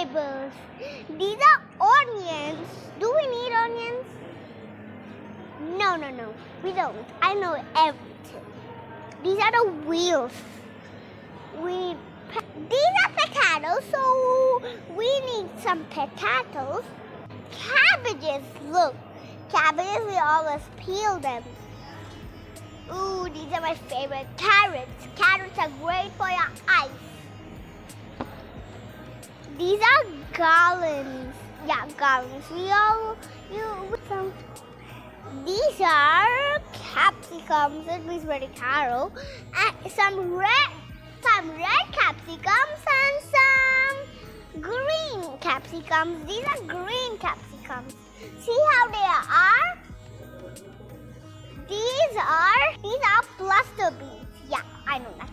vegetables. These are onions. Do we need onions? No. We don't. I know everything. These are the wheels. These are potatoes, so we need some potatoes. Cabbages, look. Cabbages, we always peel them. Ooh, these are my favorite. Carrots. Carrots are great for your eyes. These are garlands. Yeah, garlands. We all use some. These are capsicums. It means red carrot. And some red capsicums and some green capsicums. These are green capsicums. See how they are? These are cluster beans. Yeah, I know that.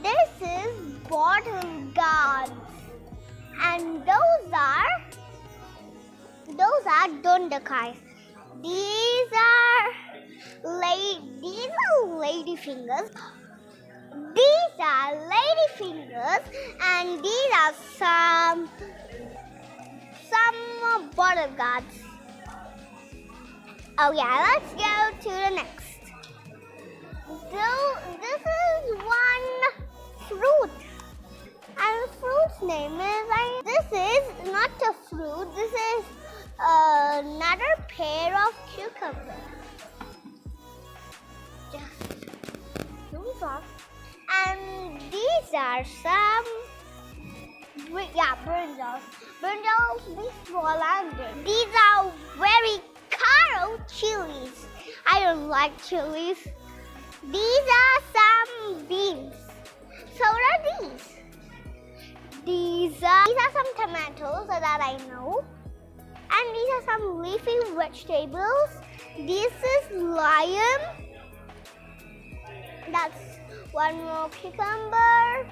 This is bottle gourds, and those are dondakais. These are lady fingers. These are lady fingers, and these are some bottle gourds. Oh yeah, let's go to the next. So this is one fruit, and the fruit's name is. This is not a fruit. This is another pair of cucumbers. Just those are, and these are some. Yeah, brinjals. Brinjals, be small and big. These are very caro chilies. I don't like chilies. These are some beans. So are these. These are some tomatoes that I know. And these are some leafy vegetables. This is lime. That's one more cucumber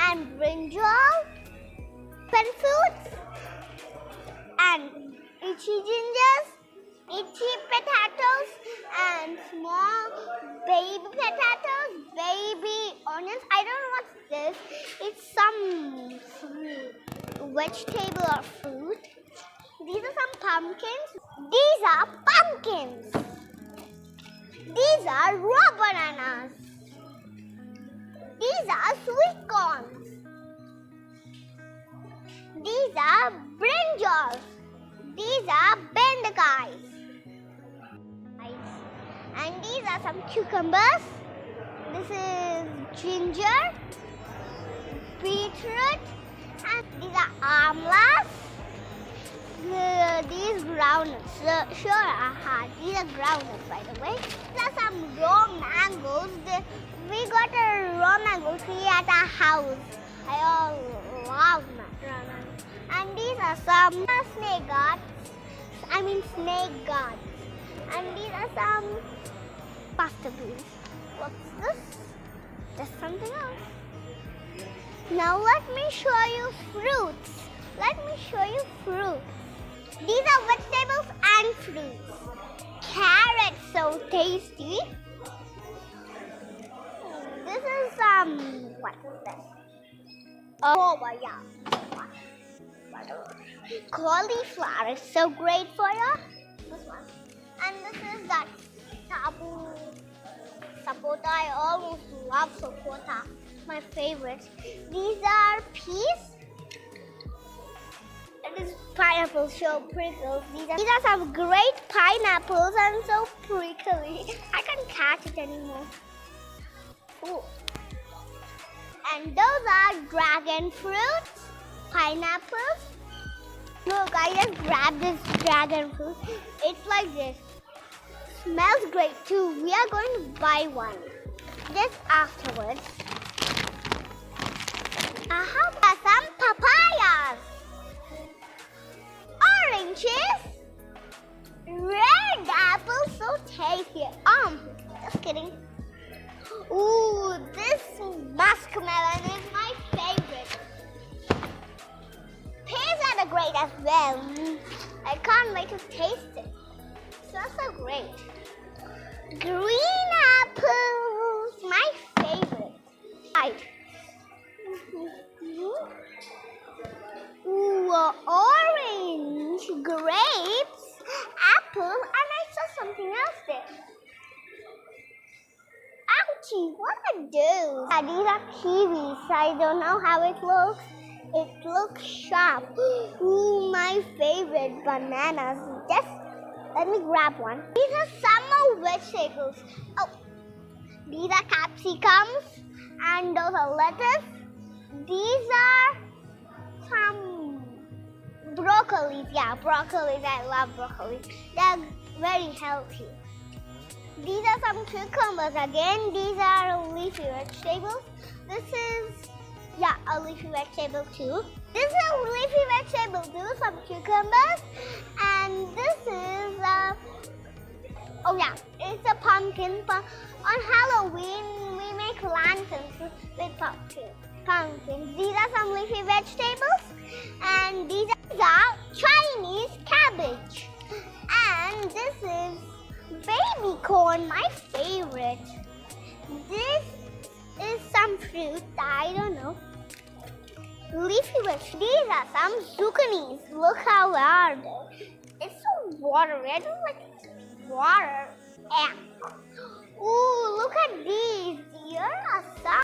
and brinjal. Pen fruits and itchy gingers, itchy potatoes, and small baby potatoes, baby onions. I don't know what's this. It's some vegetable or fruit. These are some pumpkins. These are pumpkins. These are raw bananas. These are sweet corns. These are brinjals. These are bendakais. And these are some cucumbers. This is ginger, beetroot, and these are amlas. These groundnuts. Sure, these are groundnuts, by the way. These are some raw mangoes. We got a raw mango tree at our house. I love raw mangoes. And these are some snake gourds. And these are some pasta beans. What's this? Just something else. Now let me show you fruits. These are vegetables and fruits. Carrots, so tasty. This is what is this? Oh, yeah. Cauliflower is so great for you. This one. And this is that sapota. I almost love sapota. My favorite. These are peas. It is pineapple, so prickles. These are some great pineapples and so prickly. I can't catch it anymore. Ooh. And those are dragon fruits, pineapples. Look, I just grabbed this dragon fruit. It's like this. Smells great too. We are going to buy one. Just afterwards. How about some papayas? Oranges. Red apples, so tasty. Just kidding. Ooh, this muskmelon is my favorite. Pears are great as well. I can't wait to taste it. It smells so great. Green apples, my favorite. Yeah, these are kiwis. I don't know how it looks. It looks sharp. Ooh, my favorite bananas. Just let me grab one. These are summer vegetables. Oh, these are capsicums and those are lettuce. These are some broccolis. Yeah, broccolis. I love broccolis. They're very healthy. These are some cucumbers again. These are leafy vegetables. This is, yeah, a leafy vegetable too. This is a leafy vegetable too, some cucumbers. And this is oh yeah, it's a pumpkin. On Halloween, we make lanterns with pumpkins. These are some leafy vegetables. And these are Chinese cabbage. And this is baby corn, my favorite. This is some fruit, I don't know. Leafy vegetables. These are some zucchinis. Look how are they. It's so watery. I don't like water. Ooh, look at these. Here are some